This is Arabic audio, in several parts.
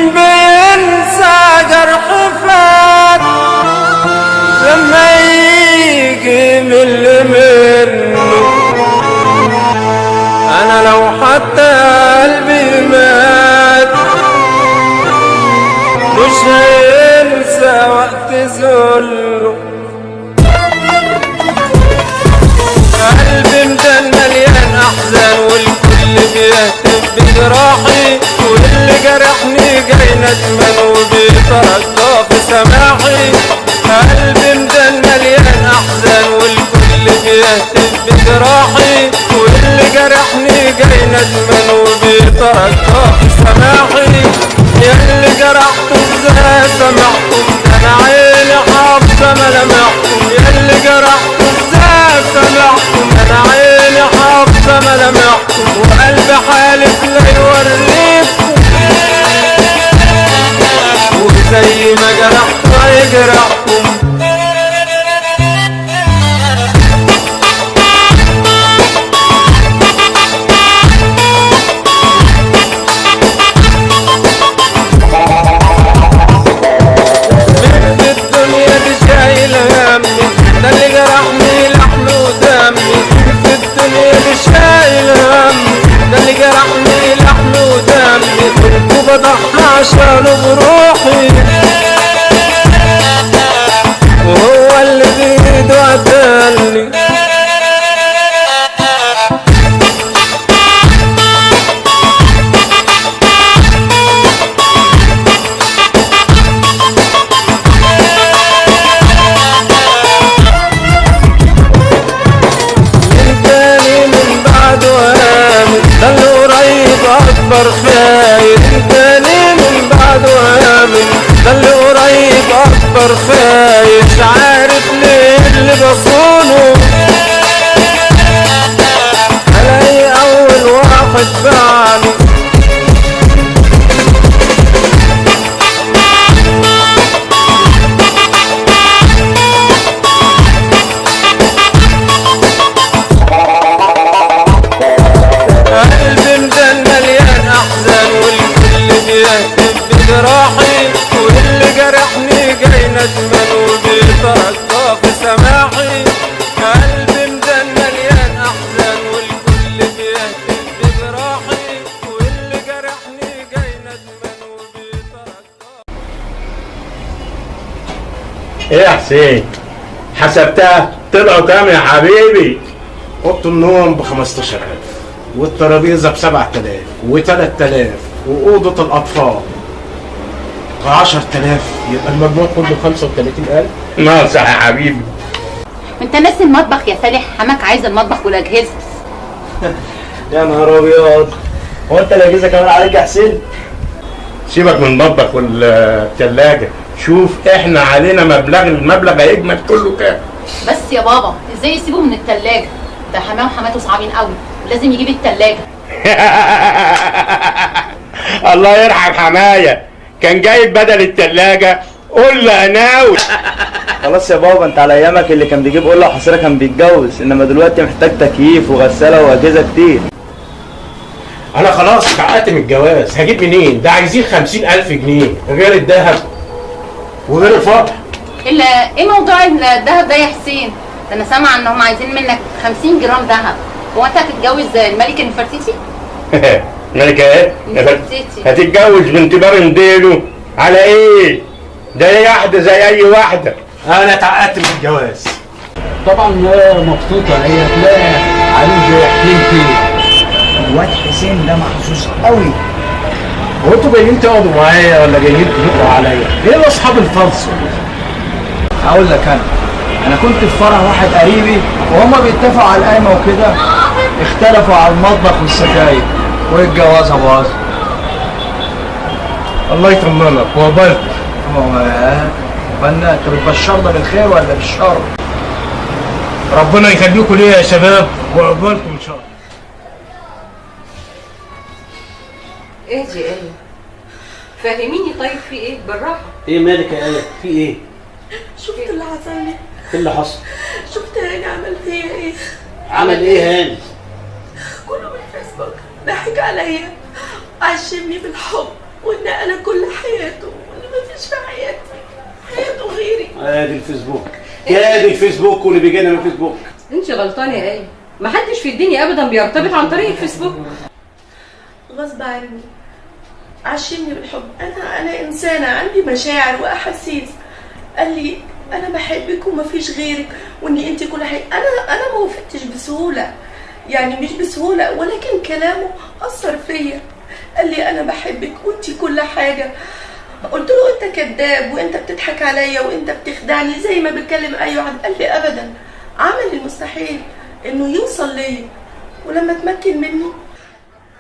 مين بينسى جرح فات لما يجي من اللي منه؟ انا لو حتى قلبي مات مش هينسى وقت ذله. قلبي مدان مليان احزان والكل بيهتف بجراحي، واللي جرحني جاي ندمان وبيترجى في سماحي. قلبي مدان مليان احزان والكل بيهتف بجراحي، واللي جرحني جاي ندمان وبيترجى في سماحي. ياللي جرحته ازاي سامحكم؟ ده انا عيني حافظه ملامحكم. ياللي جرحته ازاي سامحكم؟ ده انا عيني حافظه ملامحكم، وقلبي حالف لا يوريكم. وزي ما جرحته هيجرحكم. ده اللي جرحني لحم ودمي في الدنيا مش شايل همي. ده اللي جرحني لحم ودمي وبضحي عشانه بروحي، وهو اللي بإيده قتلني. ده اللي قريب اكبر خاين تاني من بعده هامل. ده اللي قريب اكبر خاين مش عارف ليه اللي بصونه. الاقي اول واحد بعلي بجراحي، واللي جرحني جاي ندمان وبيترجى في سماحي. قلبي مدان مليان احزان والكل بيهتف بجراحي، واللي جرحني جاي ندمان وبيترجى. ايه يا حسين، حسبتها طلعوا كام يا حبيبي؟ اوضه النوم ب 15,000 والترابيزه ب 7,000 و3,000 واوضه الاطفال 10,000، يبقى المجموع كله 35,000. ناقص يا حبيبي. انت ناسي المطبخ يا فالح، حماك عايز المطبخ والاجهزه. يا نهار ابيض، هو انت الاجهزه كمان عليك يا حسين؟ سيبك من المطبخ والثلاجه، شوف احنا علينا المبلغ هيجمد كله كام. بس يا بابا ازاي يسيبه من الثلاجه؟ ده حماه وحماته صعبين قوي، ولازم يجيب الثلاجه. الله يرحم حمايه، كان جايب بدل الثلاجه قله ناوي. خلاص يا بابا، انت على ايامك اللي كان بيجيب قله وحصيره كان بيتجوز، انما دلوقتي محتاج تكييف وغساله واجهزه كتير. انا خلاص اتعقدت من الجواز، هجيب منين؟ ده عايزين 50,000 جنيه غير الذهب وغير الفرح. الا ايه موضوع الذهب ده يا حسين؟ ده انا سامعه انهم عايزين منك 50 جرام ذهب. هو انت هتتجوز الملكه نفرتيتي؟ ملكه ايه؟ نفرتيتي هتتجوز بنت بارنديلو على ايه؟ ده هي واحده زي اي واحده. انا اتعقدت من الجواز. طبعا هي مبسوطه، هي تلاقي عليه زي حليم كده. الواد حسين ده محظوظ قوي. هو انتوا جايين تقعدوا معايا ولا جايين تدقوا عليا؟ ايه اصحاب الفلس؟ هقول لك انا كنت في فرح واحد قريبي وهما بيتفقوا على القايمه وكده، اختلفوا على المطبخ والسجاير والجوازه باظت. الله يطمنك وقبلت. انت بتبشرنا بالخير ولا بالشر؟ ربنا يخليكم ليا يا شباب وعقبالكم ان شاء الله. ايه دي ايه؟ فهميني طيب، في ايه؟ بالراحه. ايه مالك يا ايه؟ في ايه؟ شفت اللي حصل لي؟ ايه اللي حصل؟ شفت هاني عمل فيا ايه؟ عمل ايه هاني؟ كله من الفيسبوك ضحك عليا، عشمني بالحب وان انا كل حياته وان مفيش في حياته غيري. ادي الفيسبوك، يا ادي الفيسبوك واللي بيجي لنا من الفيسبوك. انت غلطانه يا ايه، محدش في الدنيا ابدا بيرتبط عن طريق الفيسبوك. غصب عني، عشمني بالحب. انا انسانه عندي مشاعر واحاسيس. قال لي انا بحبك ومفيش غيرك وان انت كل حاجه. انا ما وافقتش بسهوله، يعني مش بسهوله، ولكن كلامه اثر فيا. قال لي انا بحبك وانت كل حاجه. قلت له انت كذاب وانت بتضحك عليا وانت بتخدعني زي ما بتكلم اي واحد. قال لي ابدا، عمل المستحيل انه يوصل ليا، ولما اتمكن منه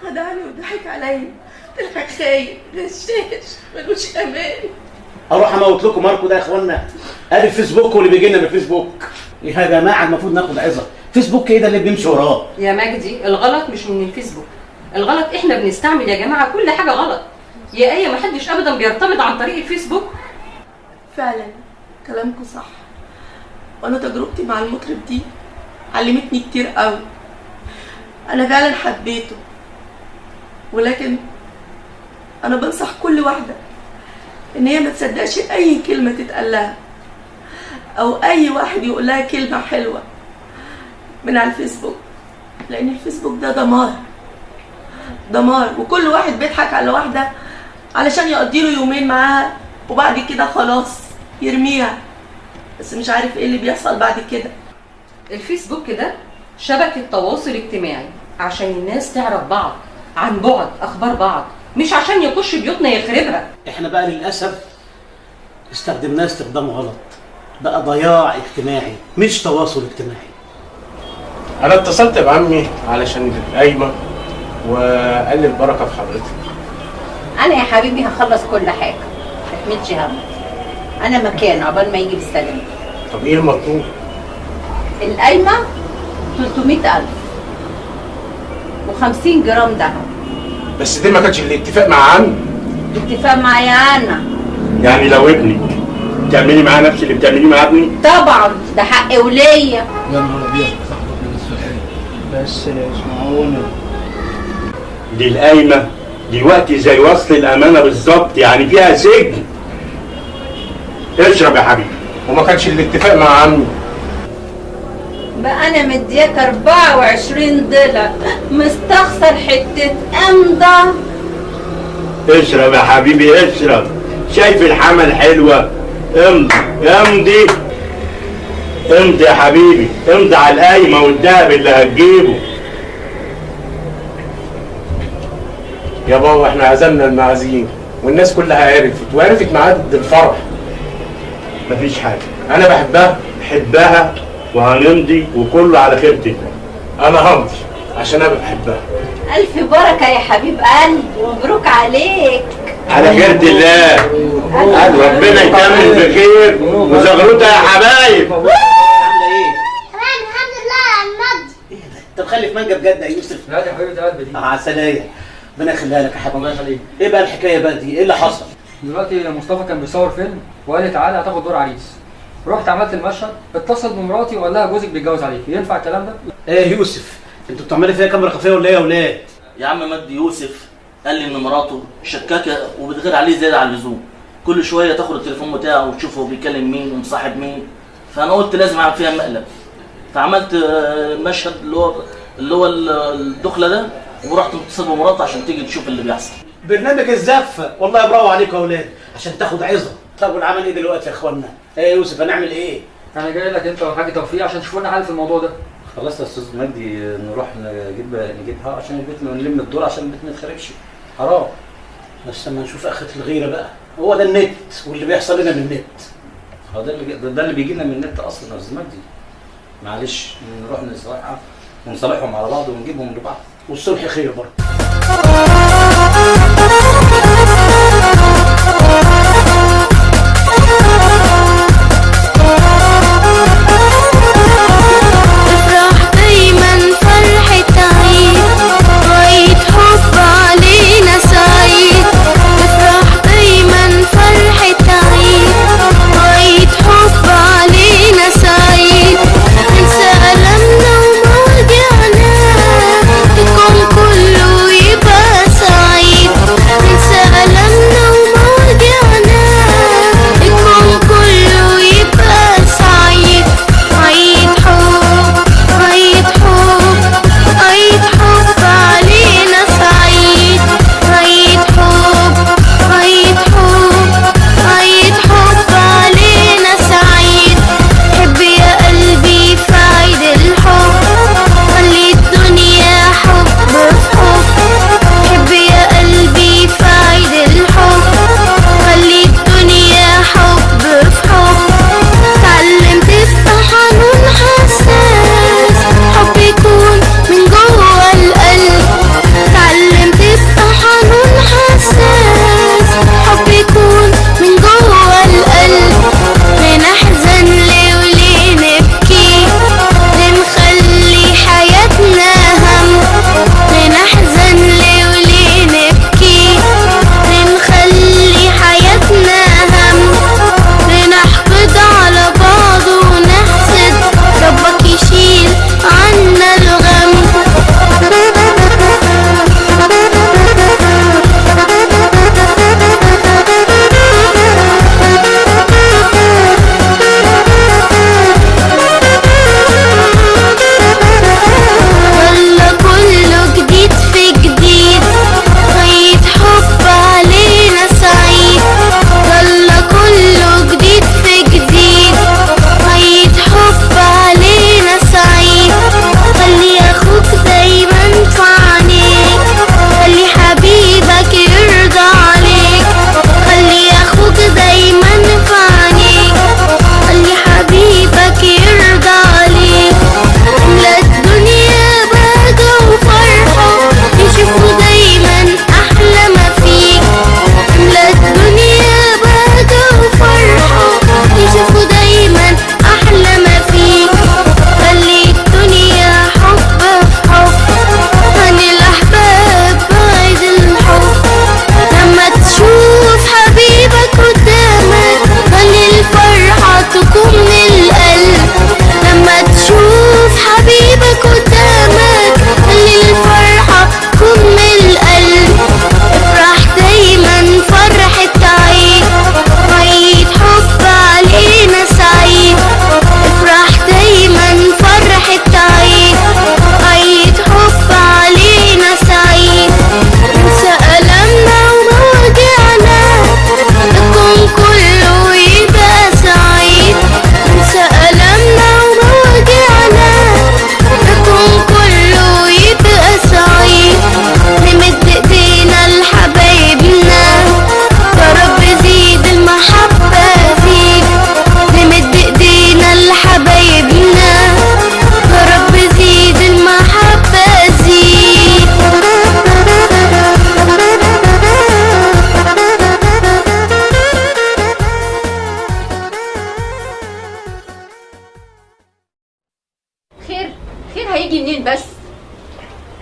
خدعني وضحك عليا. طلع خاين غشاش ملوش امان. اروح اموت لكم ماركو ده يا اخوانا. ادي الفيسبوك واللي بيجي لنا من الفيسبوك. يا جماعه المفروض ناخد عظه. فيسبوك ايه ده اللي بنمشي وراه؟ يا مجدي الغلط مش من الفيسبوك، الغلط احنا بنستعمل يا جماعه كل حاجه غلط. يا ايه محدش ابدا بيرتبط عن طريق الفيسبوك. فعلا كلامكم صح، وانا تجربتي مع المطرب دي علمتني كتير قوي. انا فعلا حبيته، ولكن انا بنصح كل واحده ان هي ما تصدقش اي كلمه تتقال لها او اي واحد يقول لها كلمه حلوه من على الفيسبوك، لان الفيسبوك ده دمار، وكل واحد بيضحك على واحده علشان يقضي له يومين معاها وبعد كده خلاص يرميها. بس مش عارف ايه اللي بيحصل بعد كده. الفيسبوك ده شبكه تواصل اجتماعي عشان الناس تعرف بعض عن بعد اخبار بعض، مش عشان يخش بيوتنا يخربها. احنا بقى للاسف استخدمناه استخدام غلط، بقى ضياع اجتماعي مش تواصل اجتماعي. انا اتصلت بعمي علشان القايمه وقال لي البركه في حضرتك. انا يا حبيبي هخلص كل حاجه، ما تحملش هم. انا مكان عقبال ما يجي بالسلامه. طب ايه المطلوب؟ القايمه 300,000 و50 جرام دهب. بس دي ما كانتش الاتفاق مع عمي. اتفاق معايا انا. يعني لو ابنك تعملي معاه نفس اللي بتعمليه مع ابني؟ طبعا ده حق وليا. يا نهار ابيض، صاحبك من السحر. بس اسمعوني، دي القايمه دلوقتي زي وصل الامانه بالظبط، يعني فيها سجن. اشرب يا حبيبي. وما كانش الاتفاق مع عمي. بقى انا مدياك 24 دولار مستخسر حته امضه. اشرب يا حبيبي اشرب. شايف الحمل حلوه؟ امضي يا حبيبي، امضي على القايمه والدهب اللي هتجيبه. يا بابا احنا عزمنا المعازيم والناس كلها وعرفت ميعاد الفرح. مفيش حاجه، انا بحبها وهنمضي وكله على خيرة الله. انا همضي عشان انا بحبها. الف بركه يا حبيب قلبي، مبروك عليك. على خيرة الله. ربنا يكمل بخير وزغروطه يا حبايب. عامله ايه؟ تمام الحمد لله يا المجد. ايه ده؟ انت مخلف مانجا بجد يا يوسف؟ لا يا حبيبي قلبي دي. عسلية. ربنا يخليها لك يا حبيبي. الله يخليك. ايه بقى الحكايه بقى دي؟ ايه اللي حصل؟ دلوقتي مصطفى كان بيصور فيلم وقال لي تعالى هتاخد دور عريس. رحت عملت المشهد، اتصل بمراتي وقال لها جوزك بيتجوز عليك، ينفع الكلام ده؟ ايه يا يوسف؟ انتوا بتعملوا فيها كاميرا خفيه ولا ايه يا اولاد؟ يا عم مجدي يوسف قال لي ان مراته شكاكه وبتغير عليه زياده عن اللزوم، كل شويه تاخد التليفون بتاعه وتشوف هو بيكلم مين ومصاحب مين، فانا قلت لازم اعمل فيها مقلب، فعملت مشهد اللي هو الدخله ده، ورحت متصل بمراته عشان تيجي تشوف اللي بيحصل. برنامج الزفه، والله برافو عليكم يا اولاد عشان تاخد عظه. طب والعمل ايه دلوقتي يا اخوانا؟ ايه يا يوسف هنعمل ايه؟ انا جاي لك انت والحاج توفيق عشان تشوفوا لنا حل في الموضوع ده. خلاص يا استاذ مجدي نروح نجيبها عشان البيت نلم الدور عشان البيت ما يتخربش. حرام. بس اما نشوف اخره الغيره بقى، هو ده النت واللي بيحصل لنا من النت. هو ده اللي بيجي لنا من النت اصلا يا استاذ مجدي. معلش نروح نصالحها ونصالحهم على بعض ونجيبهم لبعض. والصلح خير برضه. كله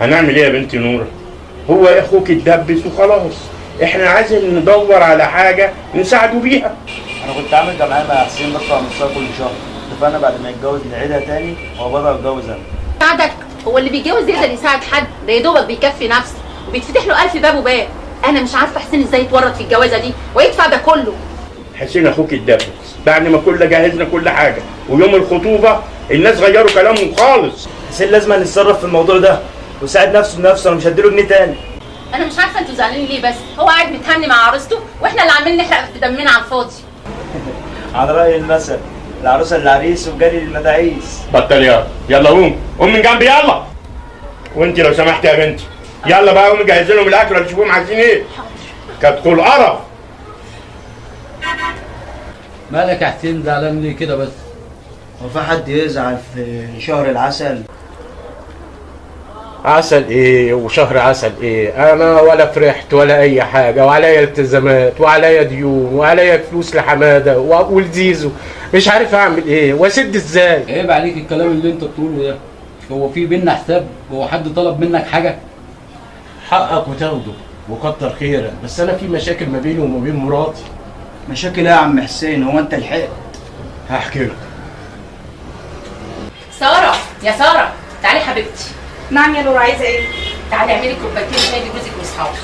هنعمل ايه يا بنتي نورة؟ هو اخوك اتدبس وخلاص. احنا عايزين ندور على حاجة نساعده بيها. انا كنت عامل جمعيه مع حسين بدفع نصها كل شهر، اتفقنا بعد ما يتجوز نعيدها تاني وهو بدأ يتجوز انا. ساعدك؟ هو اللي بيتجوز يقدر يساعد حد؟ ده يا دوبك بيكفي نفسه وبيتفتح له 1000 باب وباب. انا مش عارفه حسين ازاي يتورط في الجوازه دي ويدفع ده كله. حسين اخوك اتدبس بعد ما كنا جهزنا كل حاجة، ويوم الخطوبة الناس غيروا كلامهم خالص. حسين لازم نتصرف في الموضوع ده ويساعد نفسه بنفسه، انا مش هديله جنيه تاني. انا مش عارفه انتوا زعلانين ليه، بس هو قاعد متهني مع عروسته واحنا اللي عمالين نحرق في دمنا على الفاضي. على رأي المثل، العروسة للعريس والجري للمداعيس. بطل يلا قوم من جنبي يلا. وانت لو سمحت يا بنتي يلا بقى قومي جهزي لهم الاكل ولا تشوفوهم عايزين ايه. كتكون قرف. مالك يا حسين زعلان ليه كده بس؟ هو في حد يزعل في شهر العسل؟ عسل ايه وشهر عسل ايه؟ انا ولا فرحت ولا اي حاجه، وعليا التزامات وعليا ديون وعليا فلوس لحماده ولزيزو، مش عارف اعمل ايه واسد ازاي. عيب عليك الكلام اللي انت بتقوله ده. هو في بينا حساب؟ هو حد طلب منك حاجه؟ حقك وتاخده وكتر خيرك، بس انا في مشاكل ما بيني وما بين مراتي. مشاكل ايه يا عم حسين؟ هو انت لحقت؟ هحكي لك. ساره يا ساره تعالي حبيبتي. نعم يا نور، عايزه ايه؟ تعالي اعملي كوبايتين شاي لجوزك واصحابك.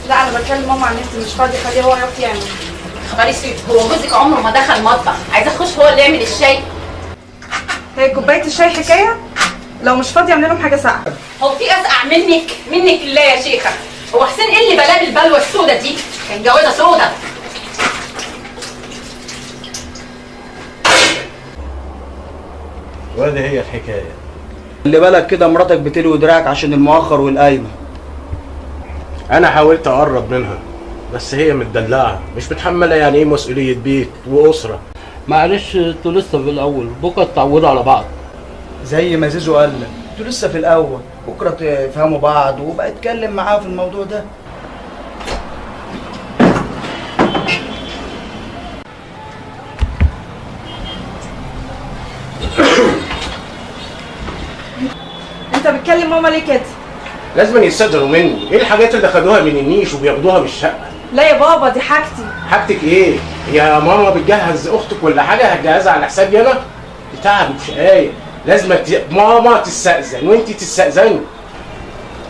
لا انا بكلم ماما عن نفسي، مش فاضي، خليه هو يقف يعمل. خبري سيب، هو جوزك عمره ما دخل مطبخ، عايزه اخش هو اللي يعمل الشاي. هي كوبايه الشاي حكايه؟ لو مش فاضي اعمل لهم حاجه ساقعه. هو في اسقع منك لله يا شيخه. هو حسين ايه اللي بلاه البلوه السودا دي؟ كان جوازه سودا. وهذه هي الحكايه. خلي بالك كده مراتك بتلوي دراعك عشان المؤخر والقايمه. انا حاولت اقرب منها بس هي متدلعه، مش متحمله يعني ايه مسؤوليه بيت واسره. معلش انتوا لسه في الاول، بكره تتعودوا على بعض. زي ما زيزو قال لك، انتوا لسه في الاول، بكره تفهموا بعض وبقى اتكلم معاه في الموضوع ده. انت بتكلم ماما ليه كده؟ لازم يستقدروا مني. ايه الحاجات اللي خدوها من النيش وبياخدوها من الشقه؟ لا يا بابا دي حاجتي. حاجتك ايه؟ يا ماما بتجهز اختك ولا حاجه هتجهزها على حسابي انا؟ دي تعب وشقايه. لازم ماما تستأذن وانت تستأذني.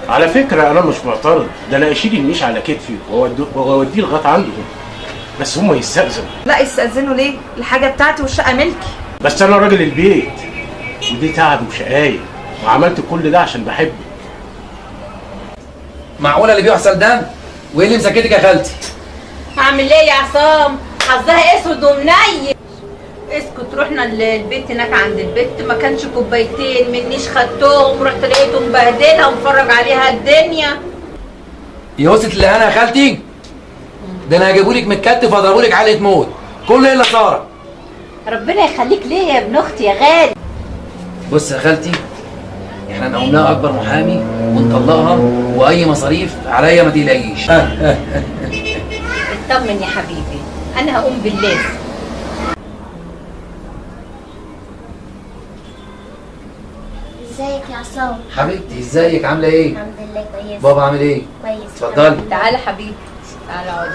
على فكره انا مش معترض، ده انا اشيل النيش على كتفي واوديه لغايه عندهم، بس هم يستأذنوا. لا يستأذنوا ليه؟ الحاجه بتاعتي والشقه ملكي. بس انا راجل البيت ودي تعب وشقايه، وعملت كل ده عشان بحبك. معقوله اللي بيحصل ده؟ وايه اللي مسكتك يا خالتي؟ هعمل ايه يا عصام؟ حظها اسود ومنيل. اسكت، رحنا البيت هناك عند البيت ما كانش كوبايتين منيش خدتهم، رحت لقيته مبهدلها ومفرج عليها الدنيا. يا وصلت اللي انا يا خالتي؟ ده انا هجيبهولك متكتف واضربهولك علقه موت، كله الا ساره. ربنا يخليك ليا يا ابن اختي يا غالي. بص يا خالتي، احنا نقوم اكبر محامي ونطلقها، واي مصاريف عليا ما تقلقيش. اطمن يا حبيبي، انا هقوم بالله. ازيك يا عصام؟ حبيبتي ازيك عامله ايه؟ الحمد لله كويس. بابا عامل ايه؟ كويس. اتفضلي. تعالى حبيبي، تعالى اقعدي.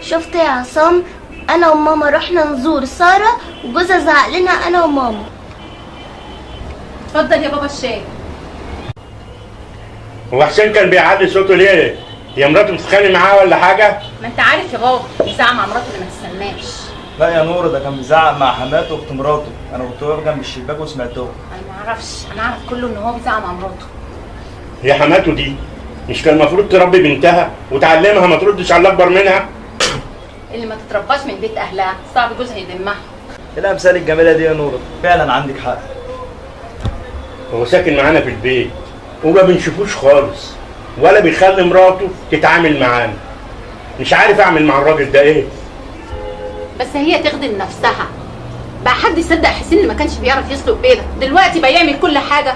شفت يا عصام، انا وماما رحنا نزور ساره وجوزها زعق لنا انا وماما. اتفضل يا بابا الشاي. هو حسين كان بيعلي صوته ليه؟ هي مراته بتتخانق معاه ولا حاجه؟ ما انت عارف يا بابا بيزعق مع مراته اللي ما تستناش. لا يا نور، ده كان بيزعق مع حماته واخت مراته، انا كنت واقف جنب الشباك وسمعتهم. انا ما اعرفش، انا اعرف كله ان هو بيزعق مع مراته. هي حماته دي مش كان المفروض تربي بنتها وتعلمها ما تردش على اللي اكبر منها؟ اللي ما تترباش من بيت اهلها صعب جوزها يلمها. ايه الامثال الجميله دي يا نور؟ فعلا عندك حق. هو ساكن معانا في البيت وما بنشوفوش خالص، ولا بيخلي مراته تتعامل معانا. مش عارف اعمل مع الراجل ده ايه. بس هي تخدم نفسها. بقى حد يصدق حسين اللي ما كانش بيعرف يسلق بيضه دلوقتي بقى يعمل كل حاجه؟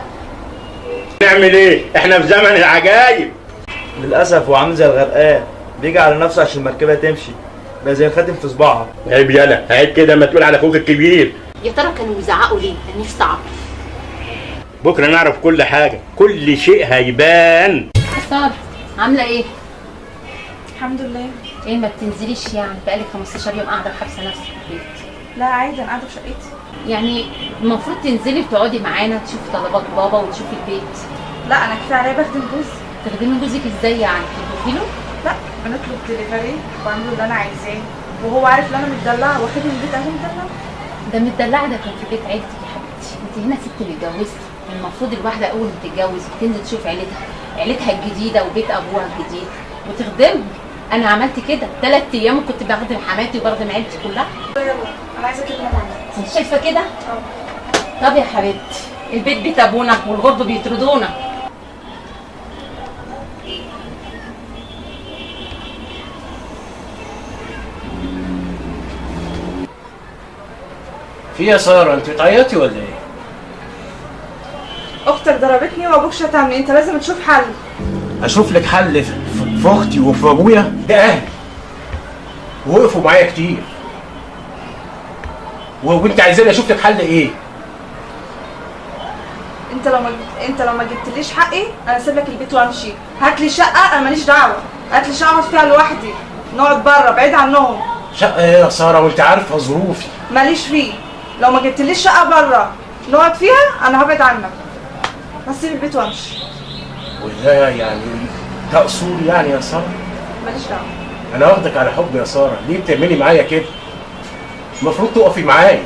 نعمل ايه؟ احنا في زمن العجايب. للاسف هو عامل زي الغرقان، بيجي على نفسه عشان المركبه تمشي، بقى زي الخاتم في صباعها. عيب يالا، عيب كده ما تقول على اخوك الكبير. يا ترى كانوا بيزعقوا ليه؟ انا نفسي اعرف. بكره نعرف كل حاجه، كل شيء هيبان. سارة عاملة ايه؟ الحمد لله. ايه ما بتنزليش يعني؟ بقالك 15 يوم قاعدة حابسة نفسك في البيت. لا عادي انا قاعده في شقتي. يعني المفروض تنزلي وتقعدي معانا تشوفي طلبات بابا وتشوفي البيت. لا انا كفايه عليا بخدم جوزي. تخدمي جوزك ازاي يعني؟ تطبخي له؟ لا بنطلب دليفري واعمل له اللي انا عايزاه، وهو عارف ان انا متدلعه واخدني من البيت اهو متدلعه. ده متدلع ده كان في بيت عيلتك يا حبيبتي، انت هنا ست اللي اتجوزتي. المفروض الواحده اول ما تتجوز بتنزل تشوف عيلتها الجديده وبيت ابوها الجديد وتخدمهم. انا عملت كده 3 ايام وكنت بخدم حماتي وبخدم عيلتي كلها. يلا انا عايزه كده معاك. انت شايفه كده؟ طب يا حبيبتي البيت بيت ابونا والغرب بيطردونا. في يا ساره انت بتعيطي ولا ايه؟ اختك ضربتني وابوك شتمني، انت لازم تشوف حل. اشوف لك حل في اختي وفي ابويا؟ ده اهلي وقفوا معايا كتير، وانت عايزاني اشوف لك حل ايه؟ انت لو ما جبتليش حقي انا اسيب لك البيت وامشي. هات لي شقه، انا ماليش دعوه. هات لي شقه اقعد فيها لوحدي، نقعد بره بعيد عنهم. شقه ايه يا ساره وانت عارفه ظروفي؟ ماليش فيه. لو ما جبتليش شقه بره نقعد فيها انا هبعد عنك. هسيب البيت وامشي. وده يعني ده اصول يعني يا ساره؟ ماليش دعوه. انا واخدك على حب يا ساره، ليه بتعملي معايا كده؟ المفروض تقفي معايا.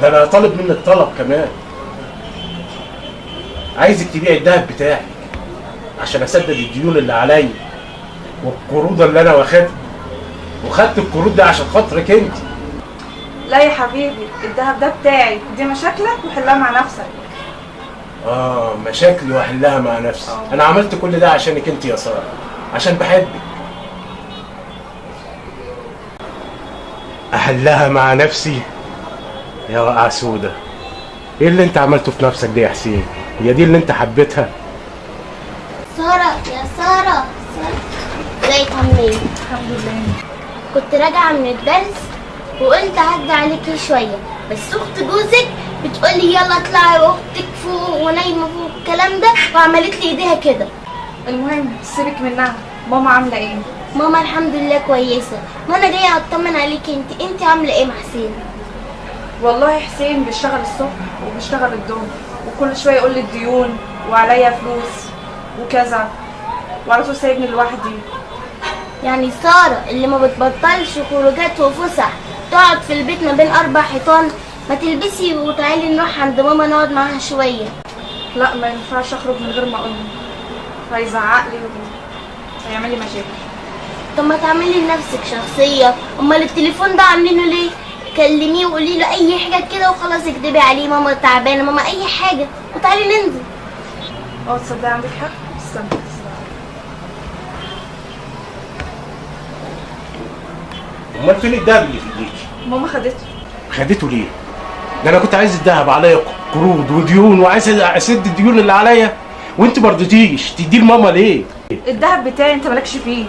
ده انا طالب منك طلب كمان، عايزك تبيعي الدهب بتاعك عشان اسدد الديون اللي عليا والقروض اللي انا واخدها، وخدت القروض دي عشان خاطرك انت. لا يا حبيبي الدهب ده بتاعي، دي مشاكلك وحلها مع نفسك. مشاكلي واحلها مع نفسي. انا عملت كل ده عشانك انت يا ساره، عشان بحبك. احلها مع نفسي يا وقع سودة؟ ايه اللي انت عملته في نفسك دي يا حسين؟ هي دي اللي انت حبيتها؟ سارة يا سارة. ازيك عاملة ايه؟ الحمد لله. كنت راجعة من الدرس وقلت اعدي عليكي شوية، بس اخت جوزك بتقولي يلا اطلعي واختك فوق ونايمة فوق الكلام ده، وعملت لي ايديها كده. المهم سيبك منها. ماما عاملة ايه؟ ماما الحمد لله كويسة. ما انا جاية اطمن عليكي انت عاملة ايه مع حسين؟ والله حسين بيشتغل الصبح وبيشتغل الظهر، وكل شويه يقول لي الديون وعليا فلوس وكذا، وعلى طول سايبني لوحدي. يعني سارة اللي ما بتبطلش خروجات وفسح تقعد في البيت ما بين 4 حيطان، ما تلبسي وتعالي نروح عند ماما نقعد معاها شوية. لا ما ينفعش اخرج من غير ما اقول له، هيزعق لي وهيعمل لي مشاكل. طب ما تعملي لنفسك شخصية، امال التليفون ده عاملينه ليه؟ كلميه وقولي له اي حاجه كده وخلاص، اكدبي عليه ماما تعبانه ماما اي حاجه وتعالي ننزل. تصدقي عندك حق. استنى. امال فين الدهب اللي في ايديكي؟ ماما خدته. خدته ليه؟ ده انا كنت عايز الدهب، عليا قروض وديون وعايز اسد الديون اللي عليا، وانت ما رضيتيش تديه لماما ليه؟ الدهب بتاعي انت مالكش فيه.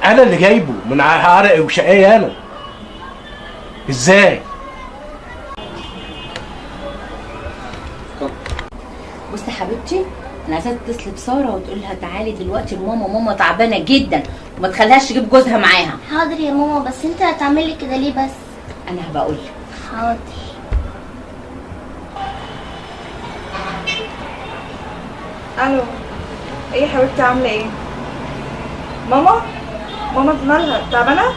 انا اللي جايبه من عرقي وشقايا انا. ازاي؟ بصي يا حبيبتي، انا عايزاك تتصلي بساره وتقول لها تعالي دلوقتي لماما، ماما تعبانه جدا وما تخليهاش تجيب جوزها معاها. حاضر يا ماما، بس انت هتعملي كده ليه بس؟ انا هبقول لك. حاضر. الو. ايه يا حبيبتي عامله ايه؟ ماما مالها تعبانه؟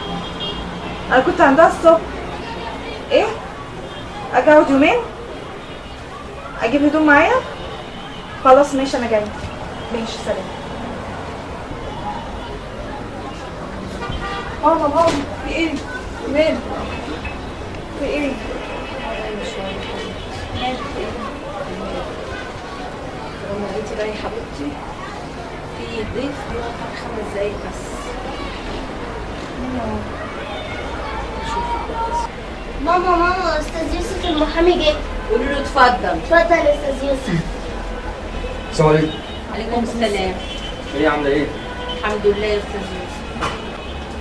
انا كنت عندها الصبح. ايه؟ اجي اقعد يومين؟ اجيب هدوم معايا؟ خلاص ماشي انا جايه. ماشي سلام. ماما في ايه؟ مال؟ في ايه؟ لما جيتي بقى يا حبيبتي في ضيف يقعد 5 دقايق بس. ماما استاذ يوسف المحامي جه. قولي له اتفضل. اتفضل يا استاذ يوسف. السلام عليكم. عليكم السلام. ايه عامله ايه؟ الحمد لله يا استاذ يوسف.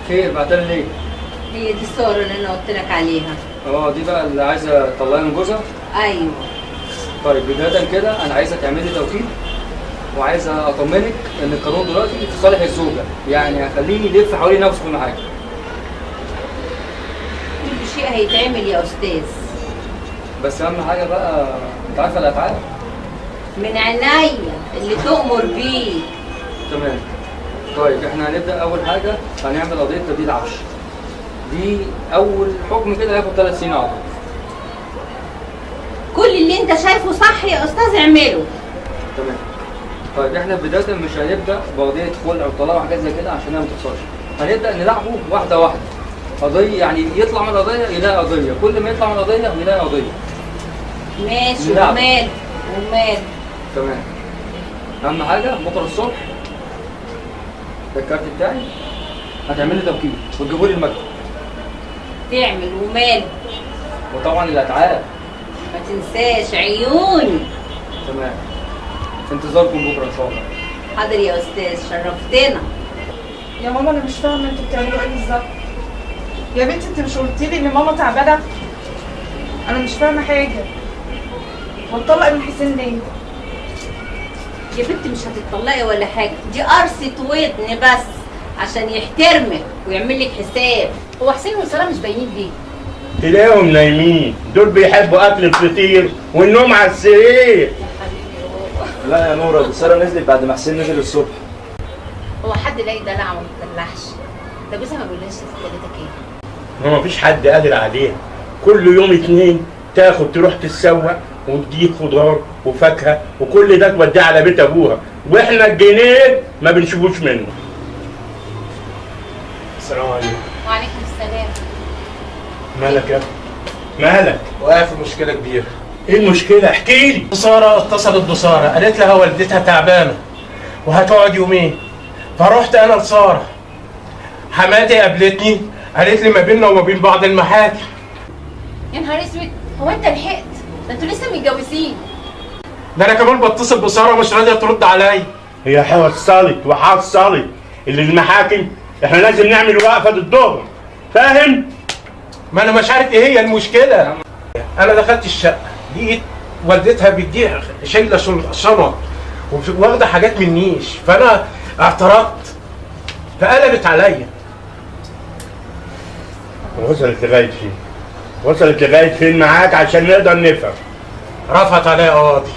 خير بعتلي ليه؟ هي دي ساره اللي انا قلت لك عليها. دي بقى اللي عايزه تطلعي من جوزها؟ ايوه. طيب بدايه كده انا عايزه تعملي توكيل، وعايزه اطمنك ان القانون دلوقتي في صالح الزوجه، يعني هخليه يلف حوالين نفسه كل حاجه. كل شيء هيتعمل يا استاذ. بس اهم حاجه بقى انت عارفه الاتعاب. من عينيا اللي تؤمر بيه. تمام. طيب احنا هنبدا اول حاجه هنعمل قضيه تبديد عفش. دي اول حكم كده هياخد 3 سنين عقاب. كل اللي انت شايفه صح يا استاذ اعمله. تمام. طيب احنا بدايه مش هنبدا بقضيه خلع وطلاق وحاجات زي كده عشان هي ما تخسرش. هنبدا نلعبه واحده واحده. قضيه يعني يطلع من القضيه يلاقي قضيه، كل ما يطلع من القضيه يلاقي قضيه. ماشي ومال ومال. تمام. اهم حاجه بكره الصبح ده الكارت بتاعي هتعمل لي توكيل وتجيبوا لي المكتب. تعمل ومال. وطبعا الاتعاب ما تنساش عيوني. تمام. في انتظاركم بكره ان شاء الله. حاضر يا استاذ شرفتنا. يا ماما انا مش فاهمه انتوا بتعملوا ايه بالظبط. يا بنتي انت مش قلتي لي ان ماما تعبانه؟ انا مش فاهمه حاجه. واتطلق من حسين ليه؟ يا بنتي مش هتطلقي ولا حاجه، دي قرصه ودن بس عشان يحترمك ويعمل لك حساب. هو حسين وساره مش باينين ليه؟ تلاقيهم نايمين، دول بيحبوا اكل الفطير والنوم على السرير. لا يا نورة، دي ساره نزلت بعد ما حسين نزل الصبح. هو حد لاقي دلع وما بتدلعش؟ ده جوزها ما بيقولهاش سكتتك ايه؟ ما مفيش حد قادر عليها. كل يوم 2 تاخد تروح تتسوق وتجيب خضار وفاكهه وكل ده توديه على بيت ابوها، واحنا الجنيه ما بنشوفوش منه. السلام عليكم. وعليكم السلام. مالك يا ابني؟ مالك؟ واقع في مشكله كبيره. ايه المشكله؟ احكي لي. ساره اتصلت بساره، قالت لها والدتها تعبانه وهتقعد يومين، فرحت انا لساره. حماتي قابلتني قالت لي ما بيننا وما بين بعض المحاكم. يا نهار اسود، هو انت لحقت؟ ده انتوا لسه متجوزين. ده انا كمان بتصل بساره مش راضيه ترد عليا. هي حصلت وحصلت اللي المحاكم احنا لازم نعمل وقفه ضدهم، فاهم؟ ما انا مش عارف ايه هي المشكله. انا دخلت الشقه لقيت والدتها بتديها شايله شنط واخده حاجات من نيش، فانا اعترضت فقلبت عليا. وصلت لغايه فين؟ وصلت لغايه فين معاك عشان نقدر نفهم؟ رفعت عليا قاضي.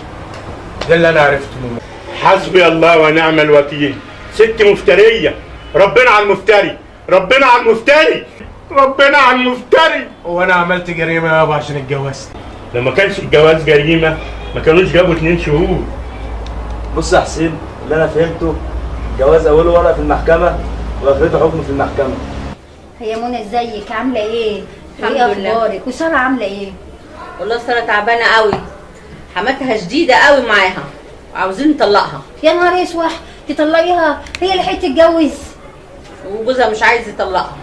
ده اللي انا عرفته منه. حسبي الله ونعم الوكيل. ست مفتريه. ربنا على المفتري، ربنا على المفتري، ربنا على المفتري. وانا عملت جريمه يابا عشان اتجوزت. لما كانش الجواز جريمه ما كانوش جابوا 2 شهور. بص يا حسين، اللي انا فهمته الجواز اوله ورقه في المحكمه واخرته حكم في المحكمه. هي منى ازيك؟ عامله ايه؟ الحمد ايه لله. اخبارك؟ وساره عامله ايه؟ والله ساره تعبانه قوي، حماتها شديده قوي معاها وعاوزين نطلقها. يا نهار اسوح، تطلقيها؟ هي لحقت تتجوز وجوزها مش عايز يطلقها.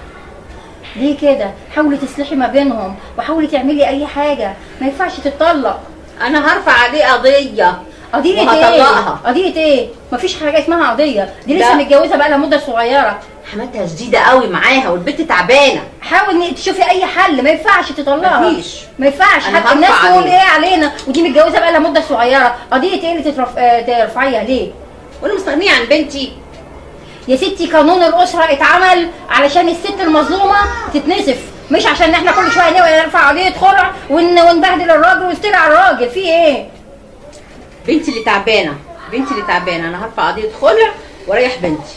ليه كده؟ حاولي تصلحي ما بينهم وحاولي تعملي اي حاجه، ما ينفعش تتطلق. انا هرفع عليه قضيه. قضيه ايه؟ وهطلقها. قضيه ايه؟ مفيش حاجه اسمها قضيه، دي لسه لا. متجوزه بقى لها مده صغيره. حماتها شديده قوي معاها والبنت تعبانه. حاولي تشوفي اي حل، ما ينفعش تطلقها. مفيش. ما ينفعش، أنا حتى الناس هرفع تقول عليه. ايه علينا ودي متجوزه بقى لها مده صغيره. قضيه ايه اللي ترفعيها ليه؟ وانا مستغنيه عن بنتي؟ يا ستي قانون الاسره اتعمل علشان الست المظلومه تتنسف، مش عشان احنا كل شويه نرفع قضيه خلع ونبهدل الراجل ونفتري على الراجل. في ايه؟ بنتي اللي تعبانه، بنتي اللي تعبانه، انا هرفع قضيه خلع واريح بنتي.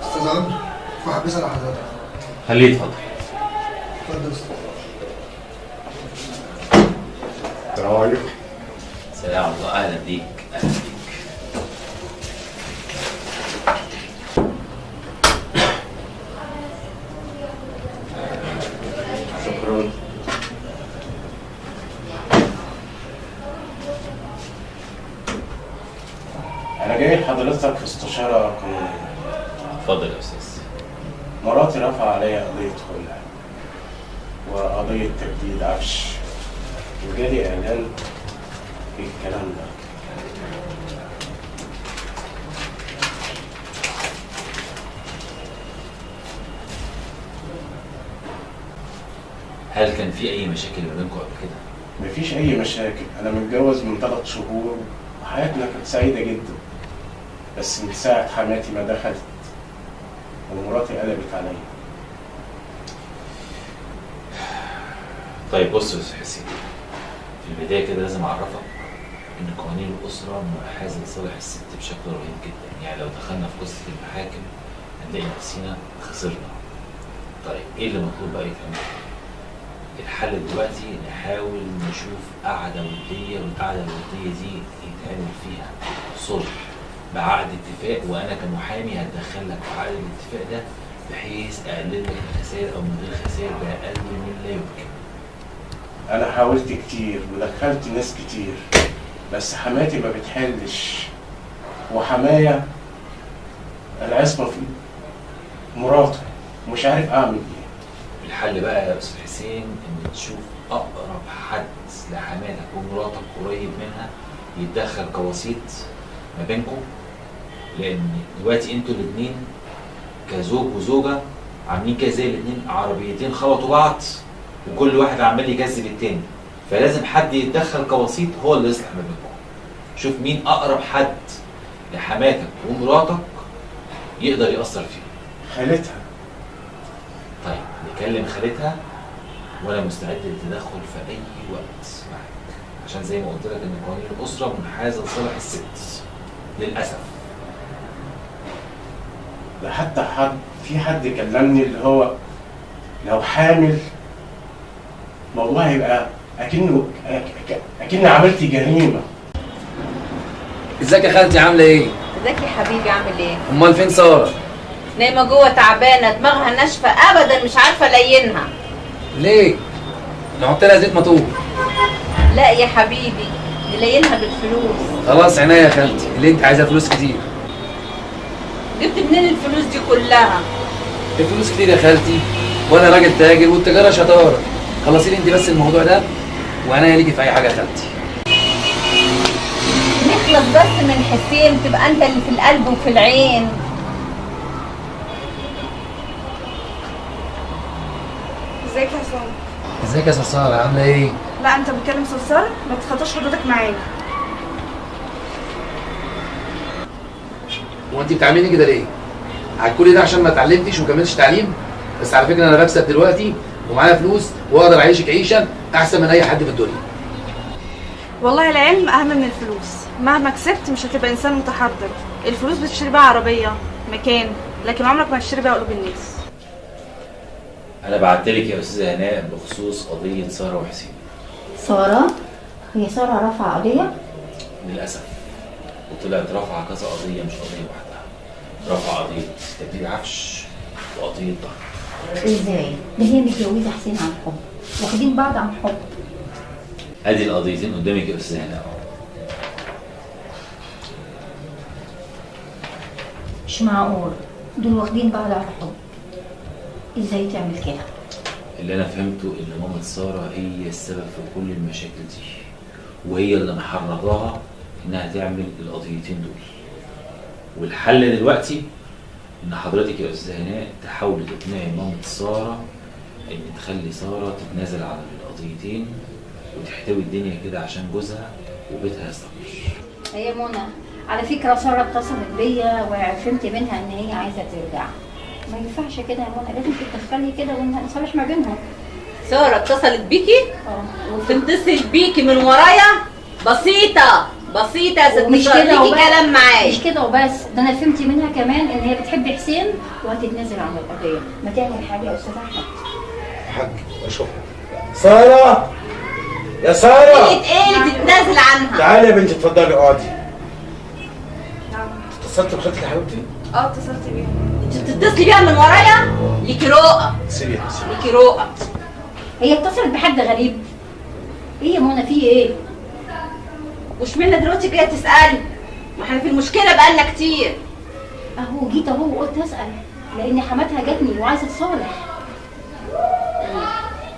استاذ عمرو، في حد بيسال على حضرتك. خليه يتفضل. اتفضل يا استاذ. السلام عليكم. سلام الله، اهلا بيك اهلا بيك. شكرا. انا جاي لحضرتك في استشاره قانونيه. اتفضل يا استاذ. مراتي رفع عليا قضيه خلع وقضيه تجديد عفش، وجالي اعلان في الكلام ده. هل كان في اي مشاكل ما بينكم قبل كده؟ مفيش اي مشاكل، انا متجوز من 3 شهور وحياتنا كانت سعيده جدا، بس من ساعه حماتي ما دخلت ومراتي قلبت عليا. طيب بص يا استاذ حسين، في البدايه كده لازم اعرفك ان قوانين الاسره منحازه لصالح الست بشكل رهيب جدا، يعني لو دخلنا في قصه المحاكم هنلاقي نفسنا خسرنا. طيب ايه اللي مطلوب بقى يتعمل؟ الحل دلوقتي نحاول نشوف قعده وديه، والقعده الوديه دي يتعمل فيها صلح بعقد اتفاق، وانا كمحامي هتدخل لك في عقد الاتفاق ده بحيث اقلل لك الخسائر او من غير خسائر باقل من لا يمكن. انا حاولت كتير ودخلت ناس كتير، بس حماتي ما بتحلش، وحماية العصمة في مراته، مش عارف اعمل ايه. الحل بقى يا استاذ حسين ان تشوف اقرب حد لحماتك ومراتك قريب منها يتدخل كوسيط ما بينكم، لان دلوقتي انتوا الاثنين كزوج وزوجه عاملين كده زي الاثنين عربيتين خبطوا بعض وكل واحد عمال يجذب التاني، فلازم حد يتدخل كوسيط هو اللي يصلح ما بينكم. شوف مين اقرب حد لحماتك ومراتك يقدر يأثر فيه. خالتها. طيب نكلم خالتها وانا مستعد للتدخل في اي وقت معاك، عشان زي ما قلت لك ان قوانين الاسره منحازه لصالح الست للاسف. ده حتى في حد كلمني اللي هو لو حامل الموضوع هيبقى اكني عملت جريمه. ازيك يا خالتي عامله ايه؟ ازيك يا حبيبي عامل ايه؟ امال فين ساره؟ نايمه جوه تعبانه، دماغها ناشفه ابدا مش عارفه الينها. ليه؟ نحط لها زيت مطوب. لا يا حبيبي نلينها بالفلوس. خلاص عينيا يا خالتي، اللي انت عايزاه فلوس كتير. جبت منين الفلوس دي كلها؟ الفلوس كتير يا خالتي، وانا راجل تاجر والتجاره شطاره. خلصي لي انت بس الموضوع ده وعينيا ليكي في اي حاجه يا خالتي. نخلص بس من حسين تبقى انت اللي في القلب وفي العين. ازيك يا عصام؟ ازيك يا ساره عامله ايه؟ لا انت بتكلم صرصار، ما تتخطاش حدودك معايا. هو انت بتعملي كده ليه؟ على كل ده عشان ما اتعلمتش وكملتش تعليم؟ بس على فكره انا بكسب دلوقتي ومعايا فلوس واقدر اعيشك عيشه احسن من اي حد في الدنيا. والله العلم اهم من الفلوس، مهما كسبت مش هتبقى انسان متحضر. الفلوس بتشتري بيها عربيه، مكان، لكن عمرك ما هتشتري بيها قلوب الناس. انا بعتلك يا استاذه هناء بخصوص قضيه ساره وحسين. ساره؟ هي ساره رافعه قضيه؟ للاسف، وطلعت رافعه كذا قضيه مش قضيه واحده. رافعه قضيه تبديل عفش وقضيه ضرب. ازاي؟ ده هي متجوزه حسين عن حب، واخدين بعض عن حب. ادي القضيتين قدامك يا استاذه هناء. مش معقول دول واخدين بعض على حب، ازاي تعمل كده؟ اللي انا فهمته ان مامة ساره هي السبب في كل المشاكل دي، وهي اللي محرضاها انها تعمل القضيتين دول. والحل دلوقتي ان حضرتك يا استاذه هناء تحاولي تقنعي مامة ساره ان تخلي ساره تتنازل عن القضيتين وتحتوي الدنيا كده عشان جوزها وبيتها يستقر. هي منى على فكره ساره اتصلت بيا وفهمت منها ان هي عايزه ترجع. ما ينفعش كده يا منى، لازم تتدخلي كده ونصالح ما بينهم. ساره اتصلت بيكي؟ وتتصل بيكي من ورايا؟ بسيطه بسيطه يا ست ومش ساره، كده ليكي كلام معايا. مش كده وبس، ده انا فهمت منها كمان ان هي بتحب حسين وهتتنازل عن القضيه. ما تعمل حاجه يا استاذ احمد. حاج اشوفها. ساره يا ساره، ايه اللي تتنازل عنها؟ تعالي يا بنتي اتفضلي اقعدي. اتصلت بخالتك يا حبيبتي؟ اتصلت بيها. انت بتتصلي بيها من ورايا؟ ليكي رؤى. سيبيها ليكي رؤى. هي اتصلت بحد غريب؟ ايه يا منى في ايه؟ واشمعنى دلوقتي جايه تسالي؟ ما احنا في المشكله بقالنا كتير. اهو جيت اهو وقلت اسال لان حماتها جاتني وعايزه تصالح.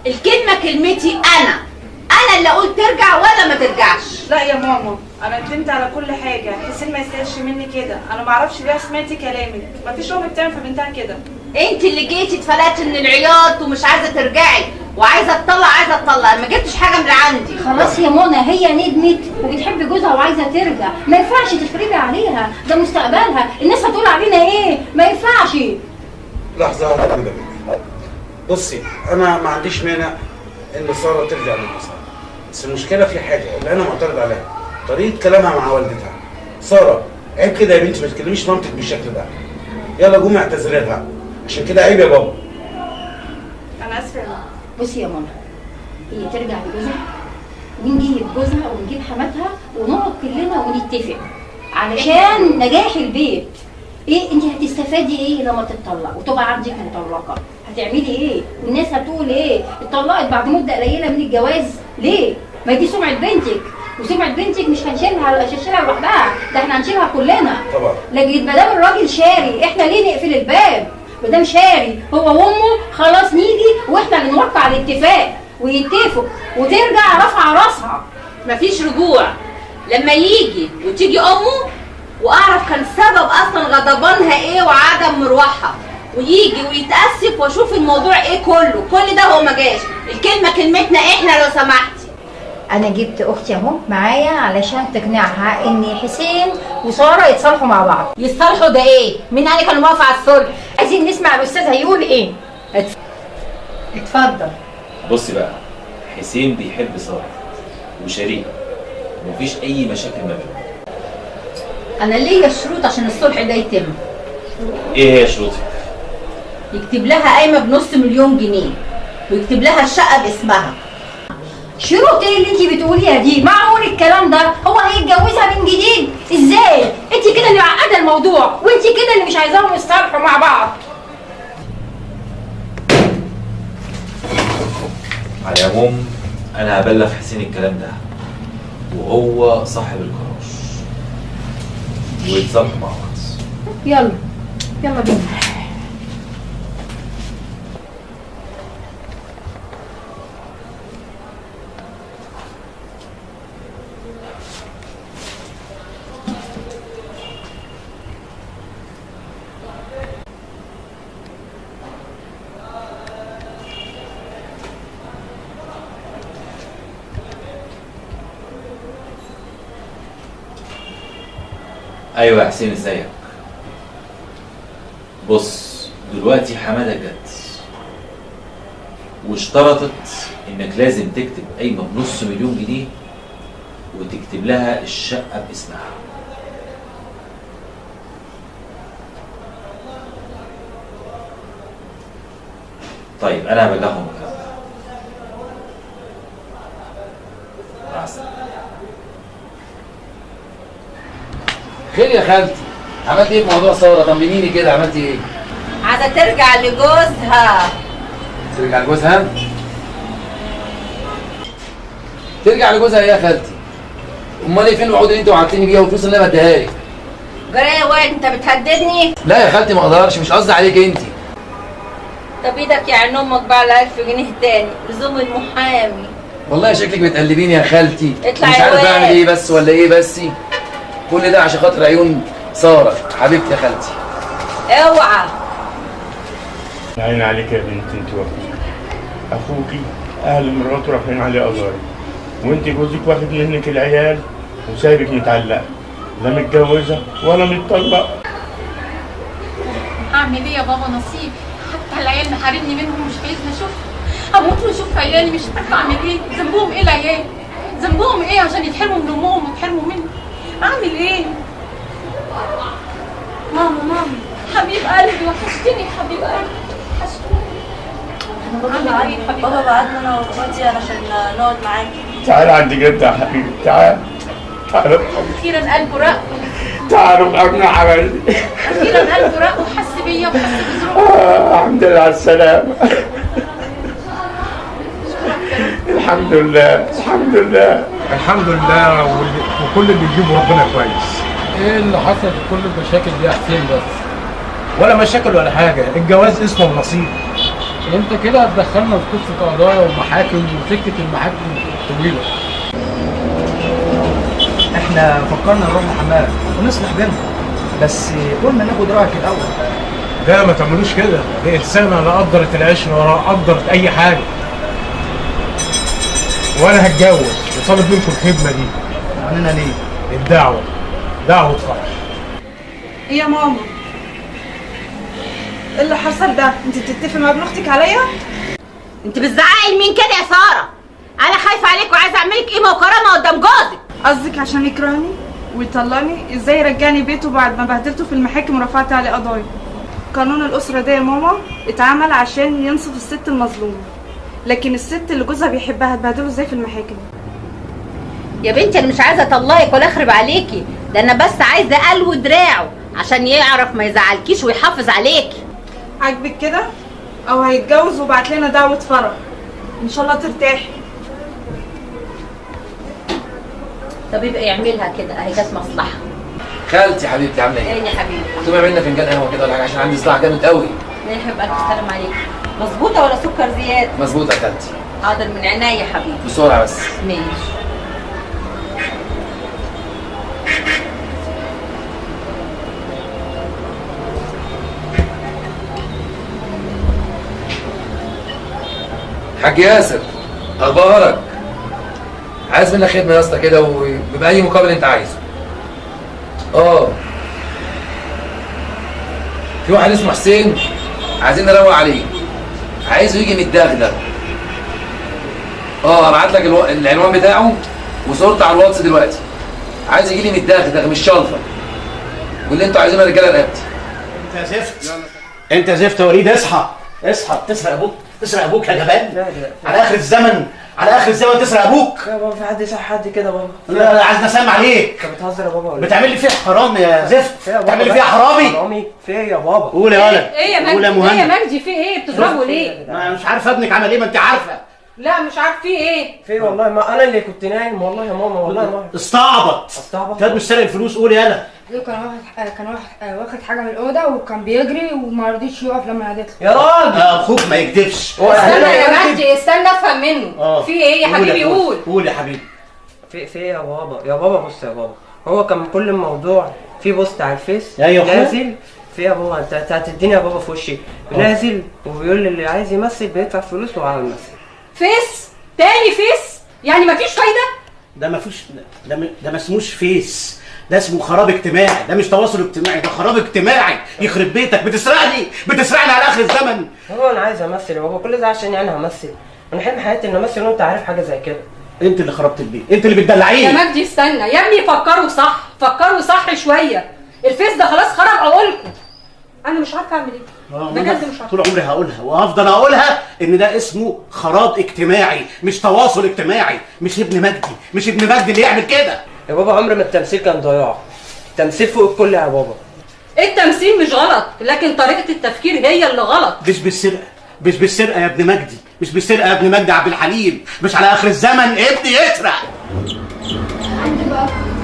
الكلمه كلمتي انا اللي اقول ترجع ولا ما ترجعش. لا يا ماما انا ندمت على كل حاجه، حسين ما يستاهلش مني كده. انا ما اعرفش ليه سمعتي كلامك، ما فيش ام بتعمل في بنتها كده. انت اللي جيتي اتفلتي من العياط ومش عايزه ترجعي، وعايزه اتطلق، ما جبتش حاجه من عندي. خلاص يا منى، هي ندمت وبتحب جوزها وعايزه ترجع، ما ينفعش تخربي عليها، ده مستقبلها، الناس هتقول علينا ايه؟ ما ينفعش. لحظه واحده كده. بصي انا ما عنديش مانع ان ساره ترجع لجوزها، بس المشكله في حاجه اللي انا معترض عليها، طريقه كلامها مع والدتها. ساره عيب كده يا بنتي، ما تكلميش مامتك بالشكل ده. يلا قومي اعتذري لها، عشان كده عيب يا بابا. انا اسفه يا ماما. بصي يا منى، هي ترجع لجوزها ونجيب جوزها ونجيب حماتها ونقعد كلنا ونتفق علشان نجاح البيت. ايه انت هتستفادي ايه لما تتطلق وتبقى عندك مطلقه؟ هتعملي ايه؟ والناس هتقول ايه؟ اتطلقت بعد مده قليله من الجواز ليه؟ ما دي سمعه بنتك، وسمعه بنتك مش هنشيلها لوحدها، ده احنا هنشيلها كلنا طبعا. لكن ما دام الراجل شاري احنا ليه نقفل الباب؟ ما دام شاري هو وامه خلاص نيجي واحنا اللي نوقع الاتفاق ويتفقوا وترجع رافعه راسها. مفيش رجوع لما يجي وتيجي امه واعرف كان سبب اصلا غضبانها ايه وعدم مروحها، ويجي ويتاسف واشوف الموضوع ايه كل ده هو ما جاش. الكلمه كلمتنا احنا لو سمحتي. انا جبت اختي اهو معايا علشان تقنعها ان حسين وساره يتصالحوا مع بعض. يتصالحوا ده ايه؟ مين قال كانوا موافق على الصلح؟ عايزين نسمع الاستاذ هيقول ايه. اتفضل. بصي بقى، حسين بيحب ساره وشريك، ومفيش اي مشاكل ما بينهم. انا ليا شروط عشان الصلح ده يتم. ايه هي شروطك؟ يكتب لها قايمه بنص مليون جنيه ويكتب لها الشقه باسمها. شروط ايه اللي انت بتقوليها دي؟ معقول الكلام ده؟ هو هيتجوزها من جديد؟ ازاي؟ انت كده اللي معقده الموضوع، وانت كده اللي مش عايزاهم يصالحوا مع بعض. على العموم انا هبلغ حسين الكلام ده وهو صاحب القرار، ويتصالحوا مع بعض. يلا بينا. ايوه يا حسين، ازيك؟ بص دلوقتي حماده جت واشترطت انك لازم تكتب قايمه بنص مليون جنيه وتكتب لها الشقه باسمها. طيب انا هبلغهم الكلام ده. مع السلامه. خير يا خالتي، عملت ايه في موضوع ساره؟ طمنيني كده، عملتي ايه؟ عايزه ترجع لجوزها. ترجع لجوزها؟ ترجع لجوزها ايه يا خالتي؟ امال ايه فين الوعود اللي انت وعدتني بيها والفلوس اللي انا بديها لك؟ جرى يا واد انت بتهددني؟ لا يا خالتي ما اقدرش، مش قصدي عليك انت. طب ايدك يا عين امك بقى على 1000 جنيه تاني لزوم المحامي. والله شكلك بتقلبيني يا خالتي، اطلع مش يا عارف واد. اعمل ايه بس ولا ايه بس. كل ده عشان خاطر عيون ساره حبيبتي يا خالتي. اوعى. عين عليك يا بنت انت واخوك. اخوكي اهل مراته رافعين عليه قضايا، وانت جوزك واخد منك العيال وسايبك متعلقه، لا متجوزه ولا متطلقه. اعمل ايه يا بابا؟ نصيب، حتى العيال محارمني منهم، مش عايزني اشوفها. اموت واشوف عيالي، مش عارفه اعمل ايه. ذنبهم ايه العيال؟ ذنبهم ايه عشان يتحرموا من امهم ويتحرموا مني؟ اعمل ايه؟ ماما حبيب قلبي، وحشتني حبيب قلبي، وحشتني. بابا بعتنا انا واخواتي علشان نقعد معاكي. تعال عند جدة يا حبيبي، تعال. اخيرا قلبه رق. تعالوا ابن حبايبي. اخيرا قلبه رق وحس بيا وحس بظروفي. الحمد لله على السلامة. الحمد لله الحمد لله الحمد لله، وكل اللي يجيبه ربنا كويس. ايه اللي حصل في كل المشاكل دي يا حسين بس؟ ولا مشاكل ولا حاجة، الجواز اسمه ونصيب. انت كده هتدخلنا في قصه قضايا ومحاكم وسكه المحاكم طويله. احنا فكرنا نروح لحماه ونصلح بينهم، بس قلنا ناخد رايك الاول. لا ما تعملوش كده، دي انسانه لا قدرت العشره ولا قدرت اي حاجه. وانا هتجوز وطالب منكم الخدمه دي. عننا ليه؟ دعوه فرح. ايه يا ماما؟ ايه اللي حصل ده؟ انت بتتفقي مع ابن اختك عليا؟ انت بتزعقي لمين كده يا ساره؟ انا خايفه عليك وعايزه اعملك قيمه وكرامه قدام جوزك. قصدك عشان يكرهني ويطلقني؟ ازاي يرجعني بيته بعد ما بهدلته في المحاكم ورفعت عليه قضايا؟ قانون الاسره ده يا ماما اتعمل عشان ينصف الست المظلومه، لكن الست اللي جوزها بيحبها هتبهدله ازاي في المحاكم؟ يا بنتي انا مش عايزه اطلقك ولا اخرب عليكي، ده انا بس عايزه الوي دراعه عشان يعرف ما يزعلكيش ويحافظ عليكي. عاجبك كده؟ او هيتجوز وبعت لنا دعوه فرح ان شاء الله ترتاحي. طب يبقى يعملها كده اهي جت مصلحه. خالتي حبيبتي عامله ايه؟ ايه يا حبيبي؟ تقومي اعملي لنا فنجان قهوه كده ولا حاجه عشان عندي صداع جامد قوي. لا يا حبيبي الف سلام عليك. مظبوطه ولا سكر زياده؟ مظبوطه يا خالتي. حاضر من عينيا يا حبيبي. بسرعه بس. ماشي. حاج ياسر اخبارك؟ عايز منك خدمه يا اسطى كده وباي مقابل انت عايزه. في واحد اسمه حسين عايزين نروق عليه، عايزه يجي متدغدغ. هبعت لك العنوان بتاعه وصورته على الواتس دلوقتي. عايز يجي لي متدغدغ مش شلفه، واللي انتوا عايزينه يا رجاله رقبتي. انت زفت يا وليد. اصحى تسرق ابوك يا جبان. على اخر الزمن تسرق ابوك. يا بابا في حد يسرق حد كده يا بابا؟ لا عايز نسام عليك. انت بتهزر يا بابا ولا بتعمل لي فيها حرام يا زفت. بتعمل لي فيها حرامي في ايه يا بابا؟ قول يا ولد. ايه يا مجدي؟ ايه يا مجدي في ايه؟ بتضربه ليه؟ انا مش عارف ابنك عمل ايه، ما انت عارفه. لا مش عارف في ايه؟ في والله ما انا اللي كنت نايم والله يا ماما والله ما استعبط. كان مش سارق الفلوس. قول يالا. كان واخد حاجه من الاوضه وكان بيجري وما رضيش يقف لما ناديت له. يا راجل اخوك ما يكدبش. استنى يا مجدي استنى افهم منه. في ايه يا حبيبي؟ قول يا حبيبي. في يا بابا بص يا بابا، هو كان كل الموضوع في بوست على الفيس نازل في يا بابا. انت هتديني يا بابا في وشي نازل وبيقول لي اللي عايز يمثل بيدفع فلوس وعلى الممثل. فيس تاني فيس؟ يعني مفيش فايده؟ ده مفيش. ده ما اسموش فيس، ده اسمه خراب اجتماعي. ده مش تواصل اجتماعي، ده خراب اجتماعي. يخرب بيتك. بتسرقني على اخر الزمن. هو انا عايز امثل يا بابا، كل ده عشان يعني همثل؟ انا حلم حياتي اني امثل وانت عارف حاجه زي كده. انت اللي خربت البيت، انت اللي بتدلعيه. يا مجدي استنى يا ابني، فكروا صح شويه. الفيس ده خلاص خرب عقولكم. انا مش عارفه اعمل ايه بجد، مش عارفه. طول عمري هقولها وهفضل اقولها ان ده اسمه خراب اجتماعي مش تواصل اجتماعي. مش ابن مجدي اللي يعمل كده يا بابا. عمر ما التمثيل كان ضياع، التمثيل فوق الكل يا بابا. التمثيل مش غلط، لكن طريقه التفكير هي اللي غلط. مش بالسرقه يا ابن مجدي، مش بالسرقه يا ابن مجدي عبد الحليم. مش على اخر الزمن ابني يسرق.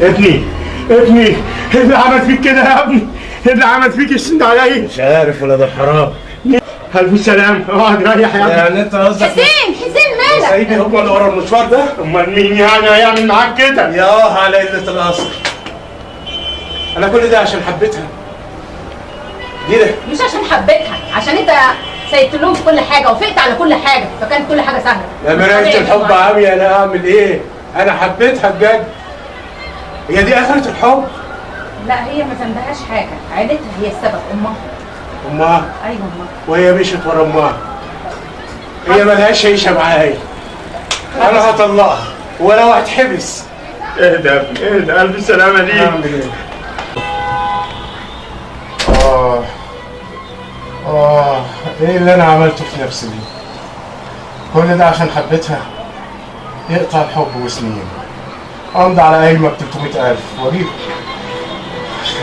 ابني اللي عمل فيك كده يا ابني؟ اللي عمل فيك السند عليا؟ مش عارف ولا ده حرام. الف سلام. اقعد ريح يا ابني. يعني انت قصدك حسين مالك؟ سيدي هو اللي ورا المشوار ده؟ امال مين يعني هيعمل معاك كده؟ ياه على قله الاصل. انا كل ده عشان حبيتها. ده مش عشان حبيتها، عشان انت سيدت لهم في كل حاجه وفقت على كل حاجه، فكانت كل حاجه سهله. يا مرايه الحب عمي، انا اعمل ايه؟ انا حبيتها بجد. هي دي اخرة الحب؟ لا هي ما ذنبهاش حاجه، عيلتها هي السبب. امها؟ ايوه امها. وهي مشيت ورا امها. هي ملهاش عيشه معايا. انا هطلقها ولو هتحبس. اهدى يا ابني اهدى. الف سلامه ليك. اعمل ايه؟ ايه اللي انا عملته في نفسي دي؟ كل ده عشان حبيتها؟ يقطع الحب وسنين. امضي على قايمه ب 300,000 واجيب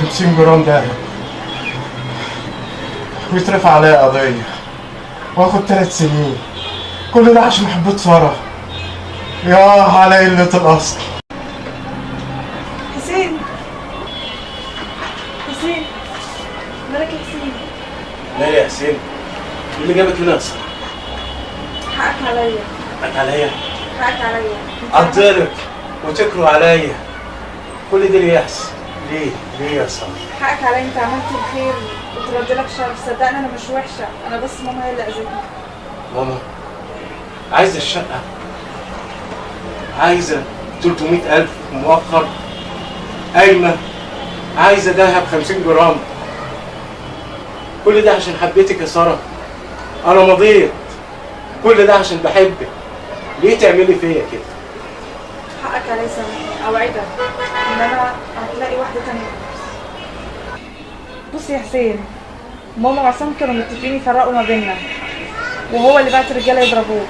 50 جرام دهب ويترفع عليا قضيه واخد 3 سنين. كل ده عشان حبيت ساره. ياه على قله الاصل. حسين مالك يا حسين؟ مالي يا حسين؟ ايه اللي جابك هنا يا ساره؟ حقك عليا. حقك عليا. اضرب وتكروا عليا. كل ده ليه يحصل؟ ليه يا ساره؟ حقك عليا، انت عملت الخير وترد لك شر. صدقني انا مش وحشه، انا بس ماما هي اللي اذتني. ماما عايزه الشقه؟ عايزه 300,000 مؤخر، قايمه، عايزه دهب 50 جرام. كل ده عشان حبيتك يا ساره. انا مضيت. كل ده عشان بحبك. ليه تعملي فيا كده؟ حقك عليا سامحني، اوعدك ان انا هتلاقي واحده تانية. بص يا حسين، ماما وعصام كانوا متفقين يفرقوا ما بيننا، وهو اللي بعت الرجاله يضربوه.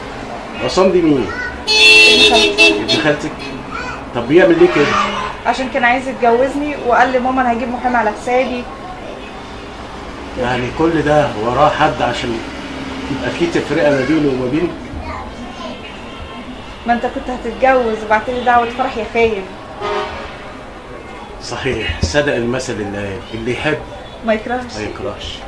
عصام دي مين؟ ابن خالتي. ابن خالتك؟ طب بيعمل ليه كده؟ عشان كان عايز يتجوزني وقال لي ماما انا هجيب محامي على حسابي. يعني كل ده وراه حد عشان يبقى في تفرقه ما بينه وما بينك؟ ما انت كنت هتتجوز وبعتلي دعوه فرح يا خاين. صحيح، صدق المثل اللي يحب ما يكرهش. ما يكرهش.